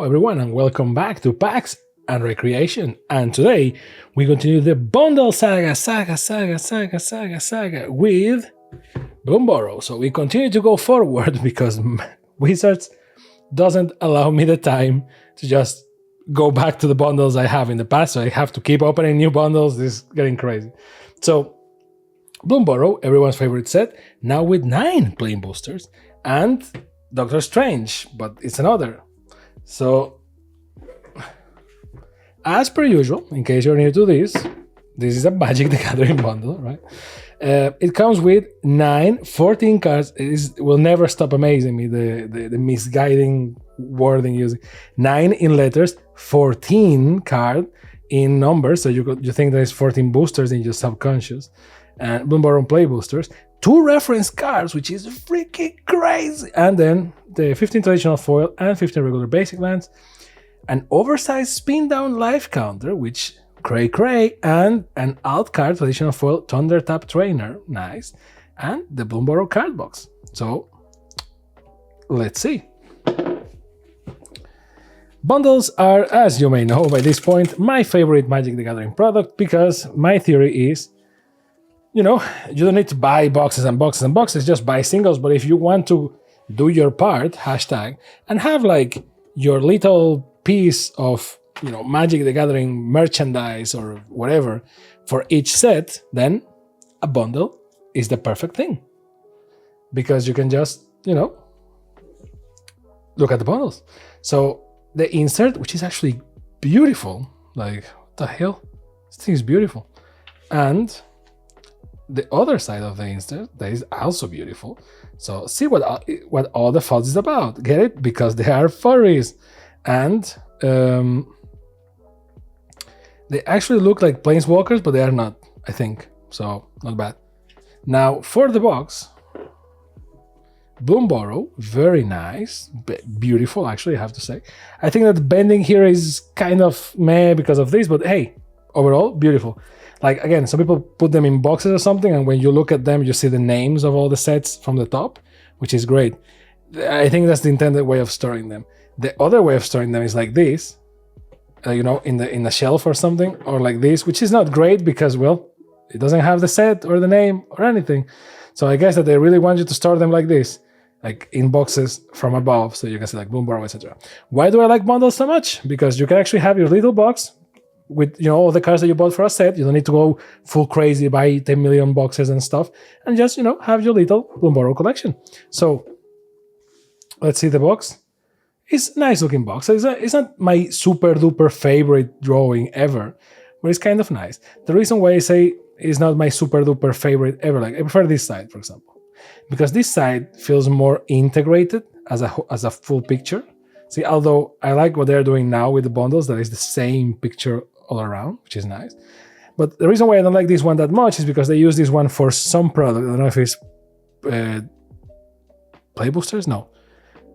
Hello everyone and welcome back to PAX and Recreation, and today we continue the bundle saga with Bloomburrow. So we continue to go forward because Wizards doesn't allow me the time to just go back to the bundles I have in the past, so I have to keep opening new bundles. This is getting crazy. So Bloomburrow, everyone's favorite set, now with 9 playing boosters, and Doctor Strange, but it's another. So, as per usual, in case you're new to this is a Magic the Gathering bundle, right? It comes with 14 cards. It will never stop amazing me, the misguiding wording using. 9 in letters, 14 card in numbers, so you think there's 14 boosters in your subconscious. And Bloomburrow play boosters. 2 reference cards, which is freaking crazy. And then the 15 traditional foil and 15 regular basic lands. An oversized spin down life counter, which cray, and an alt card traditional foil Thunder Tap Trainer. Nice. And the Bloomburrow card box. So let's see. Bundles are, as you may know by this point, my favorite Magic the Gathering product, because my theory is, you know, you don't need to buy boxes and boxes and boxes, just buy singles. But if you want to do your part, hashtag, and have like your little piece of, you know, Magic the Gathering merchandise or whatever for each set, then a bundle is the perfect thing. Because you can just, you know, look at the bundles. So the insert, which is actually beautiful, like, what the hell? This thing is beautiful. And the other side of the insert that is also beautiful. So see what all the fuss is about. Get it? Because they are furries, and they actually look like planeswalkers, but they are not, I think. So not bad. Now for the box, Bloomburrow, very nice, beautiful. Actually, I have to say, I think that the bending here is kind of meh because of this, but hey, overall beautiful. Like, again, some people put them in boxes or something, and when you look at them, you see the names of all the sets from the top, which is great. I think that's the intended way of storing them. The other way of storing them is like this, you know, in the shelf or something, or like this, which is not great because, well, it doesn't have the set or the name or anything. So I guess that they really want you to store them like this, like in boxes from above, so you can see like Bloomburrow, etc. Why do I like bundles so much? Because you can actually have your little box with, you know, all the cards that you bought for a set. You don't need to go full crazy, buy 10 million boxes and stuff, and just, you know, have your little Bloomburrow collection. So let's see the box. It's a nice looking box. It's not my super duper favorite drawing ever, but it's kind of nice. The reason why I say it's not my super duper favorite ever, like, I prefer this side, for example, because this side feels more integrated as a full picture. See, although I like what they're doing now with the bundles, that is the same picture all around, which is nice. But the reason why I don't like this one that much is because they use this one for some product. I don't know if it's play boosters, no,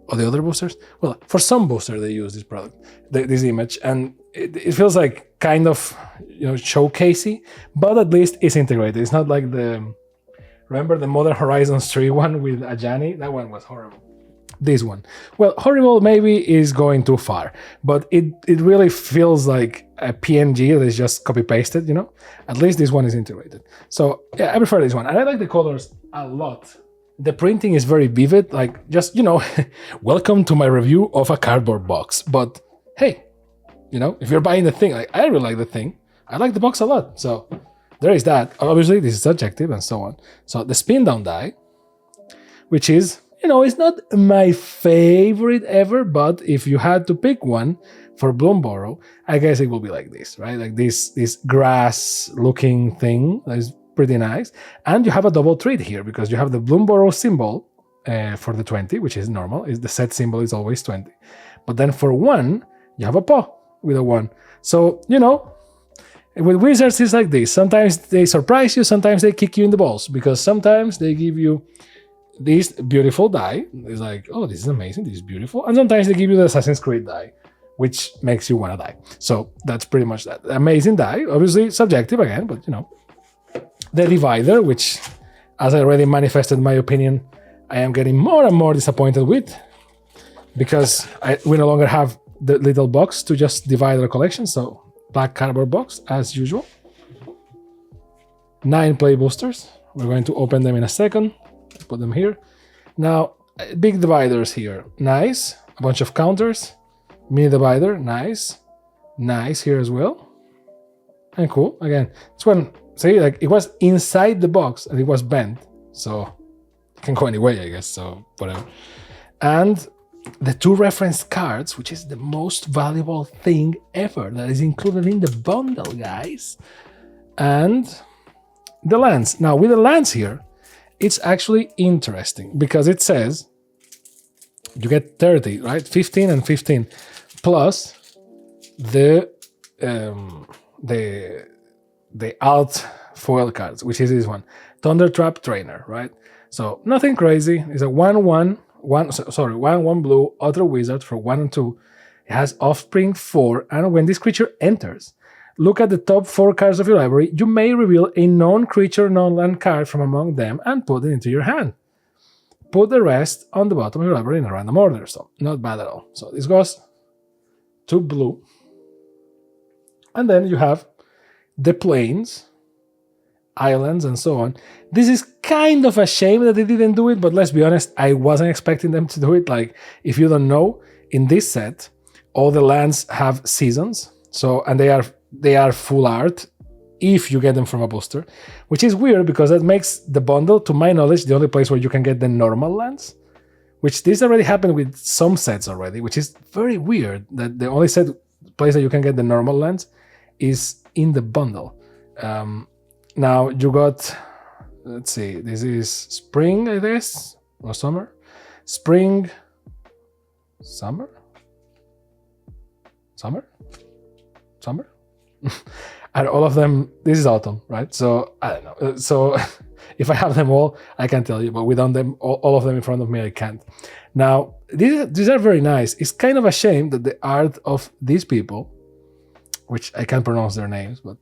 or the other boosters. Well, for some booster they use this product, this image, and it feels like kind of, you know, showcasey, but at least it's integrated. It's not like remember the Modern Horizons 3 one with Ajani? That one was horrible. This one, well, horrible maybe is going too far, but it really feels like a PNG that is just copy pasted, you know. At least this one is integrated. So yeah, I prefer this one, and I like the colors a lot. The printing is very vivid, like, just, you know, welcome to my review of a cardboard box. But hey, you know, if you're buying the thing, like, I really like the thing, I like the box a lot. So there is that. Obviously this is subjective and so on. So the spin down die, which is, you know, it's not my favorite ever, but if you had to pick one for Bloomburrow, I guess it will be like this, right? Like this grass-looking thing that is pretty nice. And you have a double treat here because you have the Bloomburrow symbol for the 20, which is normal. The set symbol is always 20. But then for 1, you have a paw with a 1. So, you know, with Wizards, it's like this. Sometimes they surprise you, sometimes they kick you in the balls, because sometimes they give you this beautiful die. It's like, oh, this is amazing, this is beautiful. And sometimes they give you the Assassin's Creed die, which makes you want to die. So that's pretty much that. Amazing die, obviously subjective again, but, you know. The Divider, which, as I already manifested my opinion, I am getting more and more disappointed with, because we no longer have the little box to just divide our collection. So black cardboard box as usual. 9 play boosters. We're going to open them in a second. Put them here. Now, big dividers here. Nice. A bunch of counters. Mini divider. Nice. Nice here as well. And cool. Again, this one, see, like it was inside the box and it was bent. So it can go any way, I guess. So whatever. And the 2 reference cards, which is the most valuable thing ever that is included in the bundle, guys. And the lands. Now, with the lands here, it's actually interesting because it says you get 30, right? 15 and 15 plus the alt foil cards, which is this one, Thunder Trap Trainer, right? So nothing crazy. It's a 1/1 blue auto wizard for 1 and 2. It has offspring 4, and when this creature enters, look at the top 4 cards of your library. You may reveal a non-creature, non-land card from among them and put it into your hand. Put the rest on the bottom of your library in a random order. So not bad at all. So this goes to blue. And then you have the plains, islands, and so on. This is kind of a shame that they didn't do it, but let's be honest, I wasn't expecting them to do it. Like, if you don't know, in this set, all the lands have seasons. So, and they are full art if you get them from a booster, which is weird because that makes the bundle, to my knowledge, the only place where you can get the normal lands, which this already happened with some sets already, which is very weird that the only place that you can get the normal lands is in the bundle. Now you got, let's see, this is spring, I guess, or summer? Spring, summer? Summer? Summer? And all of them, this is autumn, right? So I don't know. So if I have them all, I can tell you, but without them, all of them in front of me, I can't. Now, these are very nice. It's kind of a shame that the art of these people, which I can't pronounce their names, but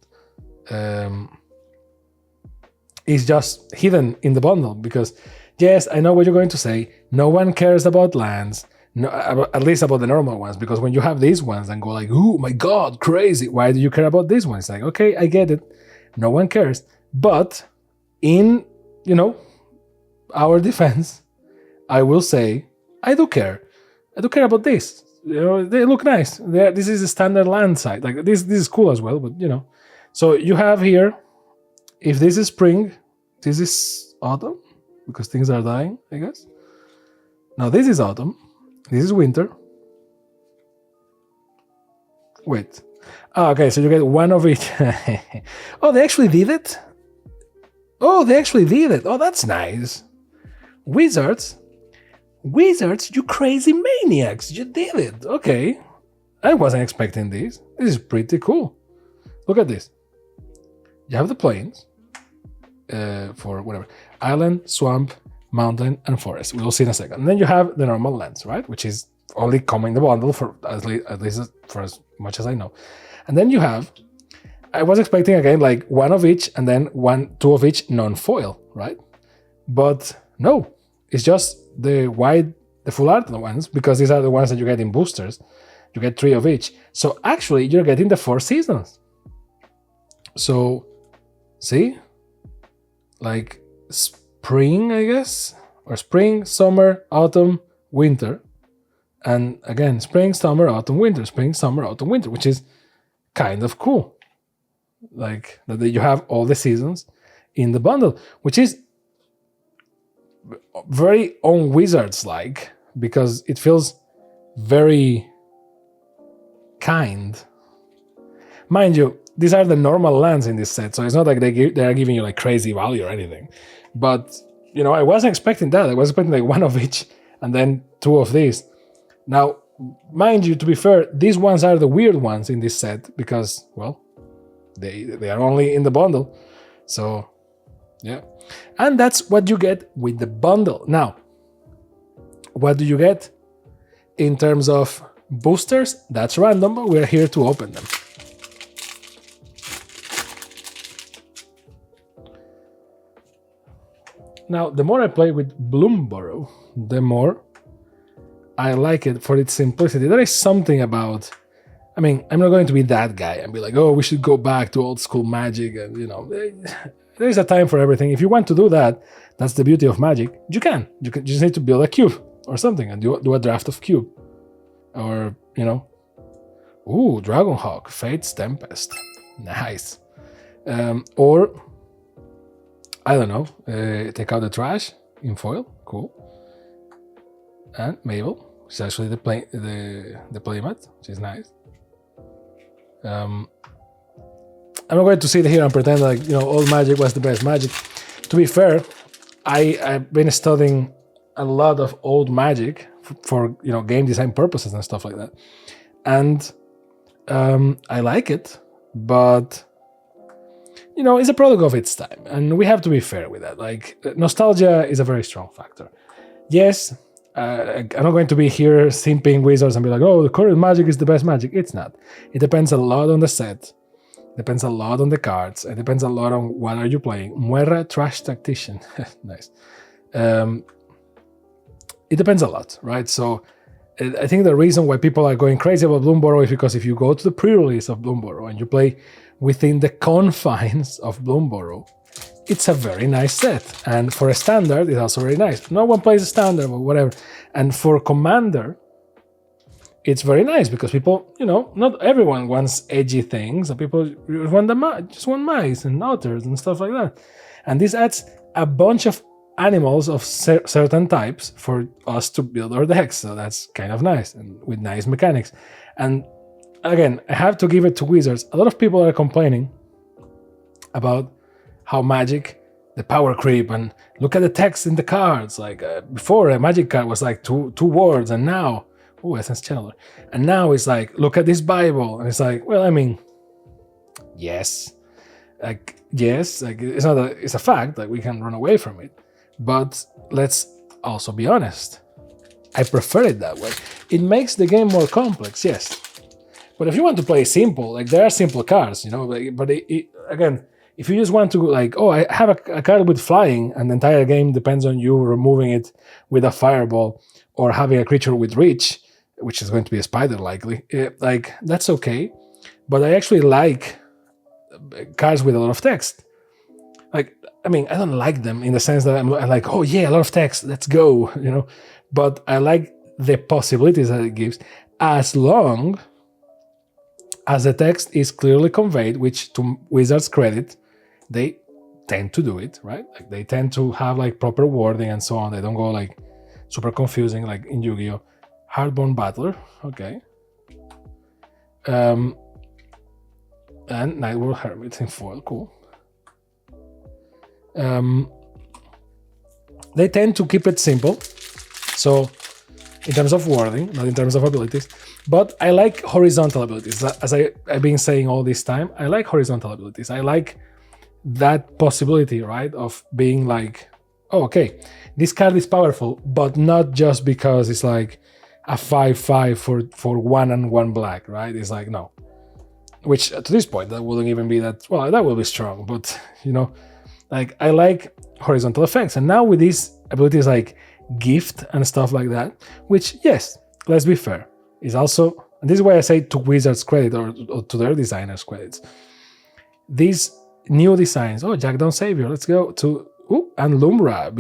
is just hidden in the bundle because, yes, I know what you're going to say. No one cares about lands. No, at least about the normal ones, because when you have these ones and go like, oh my god, crazy, why do you care about these ones? Like, okay, I get it, no one cares, but in, our defense, I will say I do care about this. They look nice. This is a standard land side, like this is cool as well, but so you have here, if this is spring, this is autumn, because things are dying, I guess. Now this is autumn. This is winter. Wait. Oh, okay, so you get 1 of each. Oh, they actually did it? Oh, that's nice. Wizards, you crazy maniacs. You did it. Okay. I wasn't expecting this. This is pretty cool. Look at this. You have the plains for whatever. Island, swamp, mountain, and forest. We'll see in a second. And then you have the normal lands, right? Which is only coming in the bundle for at least for as much as I know. And then you have, I was expecting again like 1 of each and then 2 of each non-foil, right? But no, it's just the full art ones, because these are the ones that you get in boosters. You get 3 of each. So actually you're getting the 4 seasons. So see, like spring, I guess, or spring, summer, autumn, winter, and again spring, summer, autumn, winter, spring, summer, autumn, winter, which is kind of cool. Like that you have all the seasons in the bundle, which is very on Wizards like, because it feels very kind. Mind you, these are the normal lands in this set, so it's not like they are giving you like crazy value or anything. But I wasn't expecting that. I was expecting like 1 of each and then 2 of these. Now, mind you, to be fair, these ones are the weird ones in this set because, well, they are only in the bundle. So, yeah. And that's what you get with the bundle. Now, what do you get in terms of boosters? That's random, but we're here to open them. Now, the more I play with Bloomburrow, the more I like it for its simplicity. There is something about, I mean, I'm not going to be that guy and be like, oh, we should go back to old school Magic, and there is a time for everything. If you want to do that, that's the beauty of Magic. You can just need to build a cube or something and do a draft of cube, or ooh, Dragonhawk, Fate's Tempest, nice. Or I don't know, take out the trash in foil, cool. And Mabel, which is actually the playmat, which is nice. I'm not going to sit here and pretend like old Magic was the best Magic. To be fair, I've been studying a lot of old Magic for game design purposes and stuff like that, and I like it, but it's a product of its time, and we have to be fair with that. Like, nostalgia is a very strong factor. Yes, I'm not going to be here simping Wizards and be like, oh, the current Magic is the best Magic. It's not. It depends a lot on the set. Depends a lot on the cards. It depends a lot on what are you playing. Muerra Trash Tactician. Nice. It depends a lot, right? So I think the reason why people are going crazy about Bloomburrow is because if you go to the pre-release of Bloomburrow and you play within the confines of Bloomburrow, it's a very nice set. And for a standard, it's also very nice. No one plays a standard or whatever. And for Commander, it's very nice because people, not everyone wants edgy things. And people just want mice and otters and stuff like that. And this adds a bunch of animals of certain types for us to build our decks. So that's kind of nice and with nice mechanics. And again, I have to give it to Wizards. A lot of people are complaining about how Magic, the power creep, and look at the text in the cards. Like before, a Magic card was like two words, and now, Essence Channeler. And now it's like, look at this Bible. And it's like, well, I mean, yes. It's a fact, like we can run away from it. But let's also be honest. I prefer it that way. It makes the game more complex, yes. But if you want to play simple, like there are simple cards, but again, if you just want to I have a card with flying and the entire game depends on you removing it with a fireball or having a creature with reach, which is going to be a spider likely, that's okay. But I actually like cards with a lot of text. I don't like them in the sense that I'm like, oh yeah, a lot of text, let's go, But I like the possibilities that it gives as long as the text is clearly conveyed, which to Wizards' credit, they tend to do it, right? Like they tend to have proper wording and so on. They don't go super confusing like in Yu-Gi-Oh! Hardborn Battler, okay. And Nightworld Hermit in foil, cool. They tend to keep it simple. So in terms of wording, not in terms of abilities. But I like horizontal abilities. As I've been saying all this time, I like horizontal abilities. I like that possibility, right? Of being like, oh, okay, this card is powerful, but not just because it's like a 5/5 for 1 and 1 black, right? It's like, no. Which to this point, that wouldn't even be that, well, that will be strong, but I like horizontal effects. And now with these abilities like gift and stuff like that, which, yes, let's be fair, is also, and this is why I say to Wizards' credit or to their designers' credits, these new designs, Jackdawn Savior, let's go to, and Lumbra,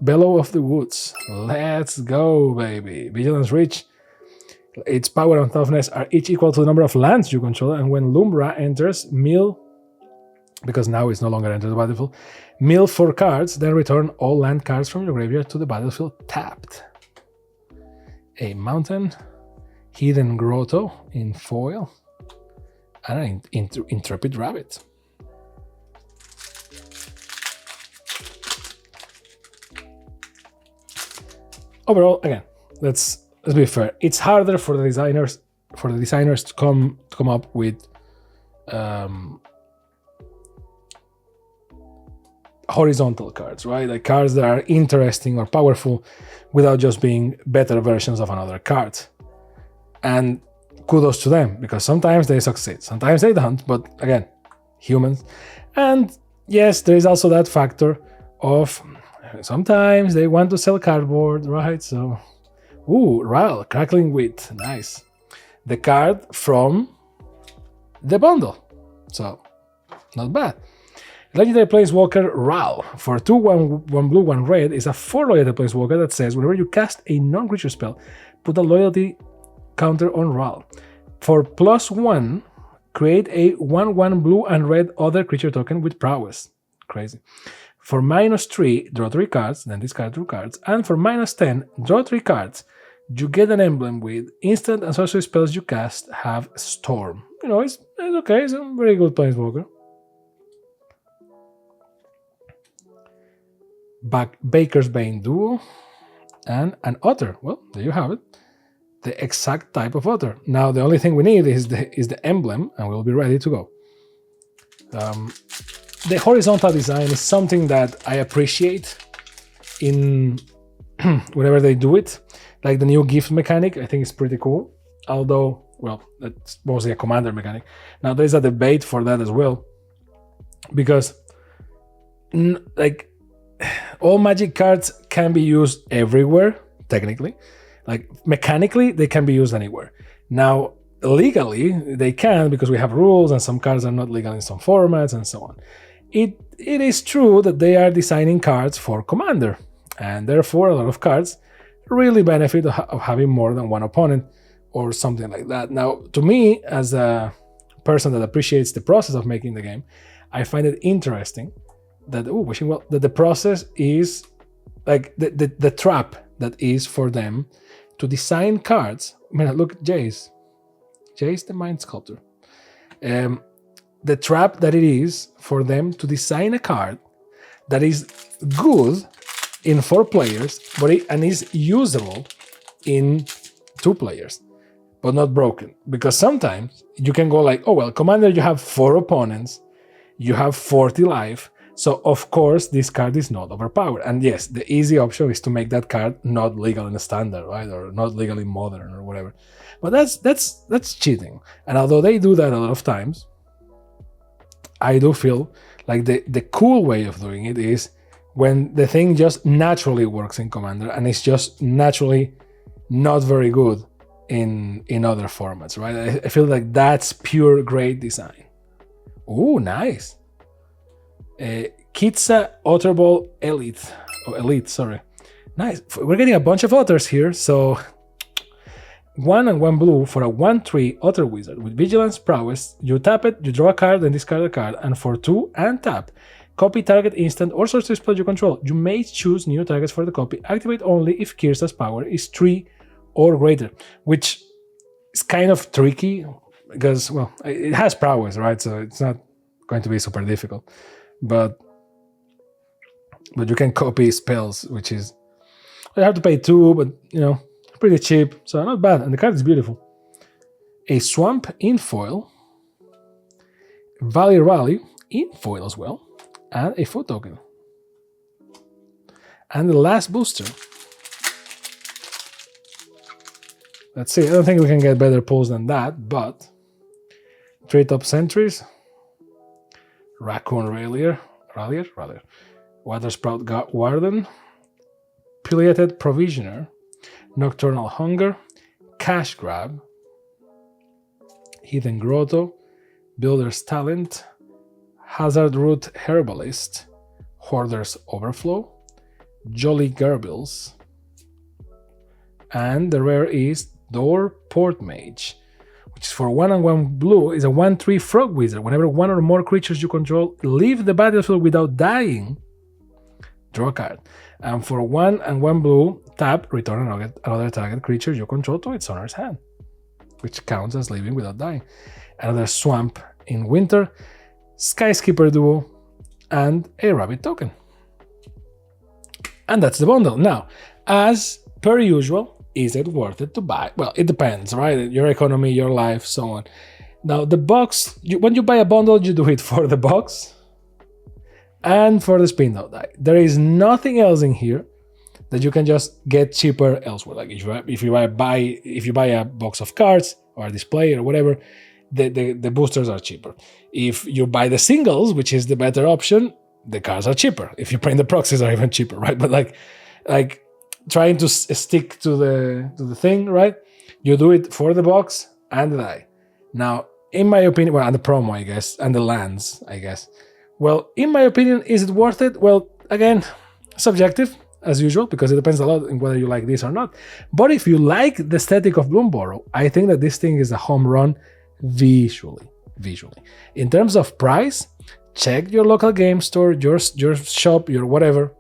Bellow of the Woods, let's go, baby. Vigilance Reach, its power and toughness are each equal to the number of lands you control, and when Lumbra enters, mill, because now it's no longer entered the battlefield, mill 4 cards, then return all land cards from your graveyard to the battlefield tapped. A mountain, Hidden Grotto in foil, and an Intrepid Rabbit. Overall, again, let's be fair. It's harder for the designers to come up with horizontal cards, right? Like cards that are interesting or powerful without just being better versions of another card. And kudos to them, because sometimes they succeed, sometimes they don't, but again, humans. And yes, there is also that factor of sometimes they want to sell cardboard, right? So Ooh, Ral, Crackling Wheat, nice. The card from the bundle, so not bad. Legendary Planeswalker Ral. For 2, 1 blue, 1 red is a 4 loyalty Planeswalker that says whenever you cast a non-creature spell, put a loyalty counter on Ral. For +1, create a 1/1 blue and red other creature token with prowess. Crazy. For -3, draw 3 cards, then discard 2 cards. And for -10, draw 3 cards. You get an emblem with instant and sorcery spells you cast have Storm. You know, it's okay, it's a very good Planeswalker. Baker's Bane Duo and an Otter. Well, there you have it. The exact type of Otter. Now, the only thing we need is the emblem, and we'll be ready to go. The horizontal design is something that I appreciate in whenever they do it. Like the new gift mechanic, I think it's pretty cool. Although, well, it's mostly a commander mechanic. Now, there's a debate for that as well. Because, like, all Magic cards can be used everywhere, technically. Like, mechanically, they can be used anywhere. Now, legally, they can because we have rules and some cards are not legal in some formats and so on. It is true that they are designing cards for Commander, and therefore a lot of cards really benefit of having more than one opponent or something like that. Now, to me, as a person that appreciates the process of making the game, I find it interesting that, wishing well, that the process is like the trap that is for them to design cards. I mean, look, Jace the Mind Sculptor. The trap that it is for them to design a card that is good in 4 players, and is usable in 2 players, but not broken. Because sometimes you can go like, oh well, Commander, you have 4 opponents, you have 40 life, so of course this card is not overpowered. And yes, the easy option is to make that card not legal in the standard, right, or not legal in modern or whatever. But that's cheating. And although they do that a lot of times, I do feel like the cool way of doing it is when the thing just naturally works in Commander and it's just naturally not very good in other formats, right? I feel like that's pure great design. Ooh, nice. Kitsa Otterball Elite, sorry. Nice. We're getting a bunch of otters here, so 1 and 1 blue for a 1/3 Otter Wizard with Vigilance Prowess. You tap it, you draw a card, then discard a card, and for 2 and tap, copy target instant or sorcery spell you control. You may choose new targets for the copy. Activate only if Kirsta's power is 3 or greater, which is kind of tricky because, well, it has prowess, right? So it's not going to be super difficult. But you can copy spells, which is, you have to pay 2, but you know, pretty cheap, so not bad. And the card is beautiful. A Swamp in foil, Valley Rally in foil as well, and a food token. And the last booster. Let's see, I don't think we can get better pulls than that, but 3 top sentries, Raccoon Rallier, Watersprout Warden, Pileated Provisioner, Nocturnal Hunger, Cash Grab, Hidden Grotto, Builder's Talent, Hazard Root Herbalist, Hoarder's Overflow, Jolly Gerbills, and the rare is Door Port Mage, which is for 1 and 1 blue, is a 1/3 Frog Wizard. Whenever 1 or more creatures you control leave the battlefield without dying, draw a card. And for 1 and 1 blue, tap, return another target creature you control to its owner's hand, which counts as living without dying. Another Swamp in winter, Skyskipper Duo, and a Rabbit token. And that's the bundle. Now, as per usual, is it worth it to buy? Well, it depends, right? Your economy, your life, so on. Now, the box, when you buy a bundle, you do it for the box and for the spin out die. There is nothing else in here that you can just get cheaper elsewhere. Like if you buy a box of cards or a display or whatever, the boosters are cheaper. If you buy the singles, which is the better option, the cards are cheaper. If you print the proxies, are even cheaper, right? But like trying to stick to the thing, right? You do it for the box and the die. Now, in my opinion, well, and the promo, I guess, and the lands, I guess. Well, in my opinion, is it worth it? Well, again, subjective, as usual, because it depends a lot on whether you like this or not. But if you like the aesthetic of Bloomburrow, I think that this thing is a home run visually. In terms of price, check your local game store, your shop, your whatever,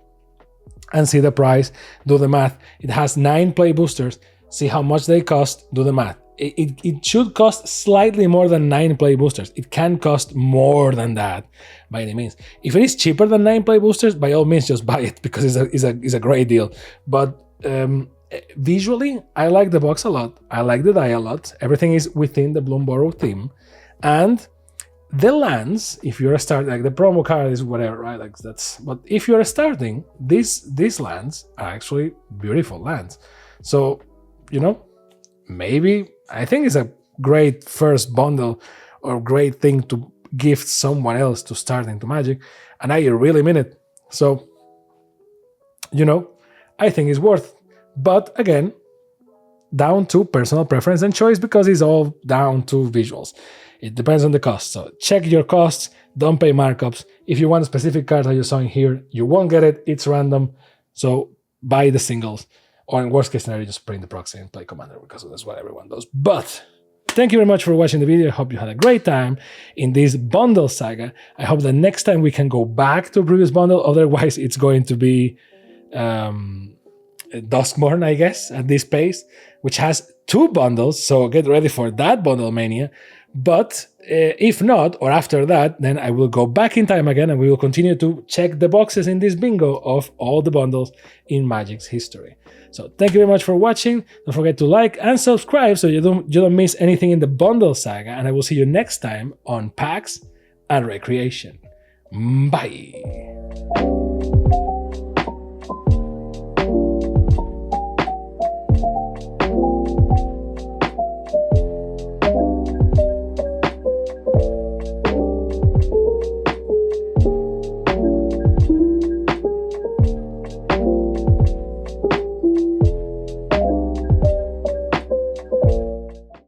and see the price, do the math. It has 9 play boosters, see how much they cost, do the math. It should cost slightly more than 9 play boosters. It can cost more than that by any means. If it is cheaper than 9 play boosters, by all means just buy it, because it's a great deal. But visually, I like the box a lot. I like the die a lot. Everything is within the Bloomburrow theme. And the lands, if you're a start, like the promo card is whatever, right? Like that's. But if you're starting, these lands are actually beautiful lands. So, you know, maybe I think it's a great first bundle or great thing to gift someone else to start into Magic, and I really mean it. So, you know, I think it's worth. But again, down to personal preference and choice, because it's all down to visuals. It depends on the cost. So check your costs, don't pay markups. If you want a specific card that you saw in here, you won't get it, it's random. So buy the singles. Or in worst case scenario, just print the proxy and play Commander, because that's what everyone does. But thank you very much for watching the video. I hope you had a great time in this bundle saga. I hope that next time we can go back to a previous bundle. Otherwise, it's going to be Duskborn, I guess, at this pace, which has 2 bundles. So get ready for that Bundlemania. But if not, or after that, then I will go back in time again and we will continue to check the boxes in this bingo of all the bundles in Magic's history. So thank you very much for watching. Don't forget to like and subscribe so you don't miss anything in the bundle saga. And I will see you next time on Packs and Recreation. Bye.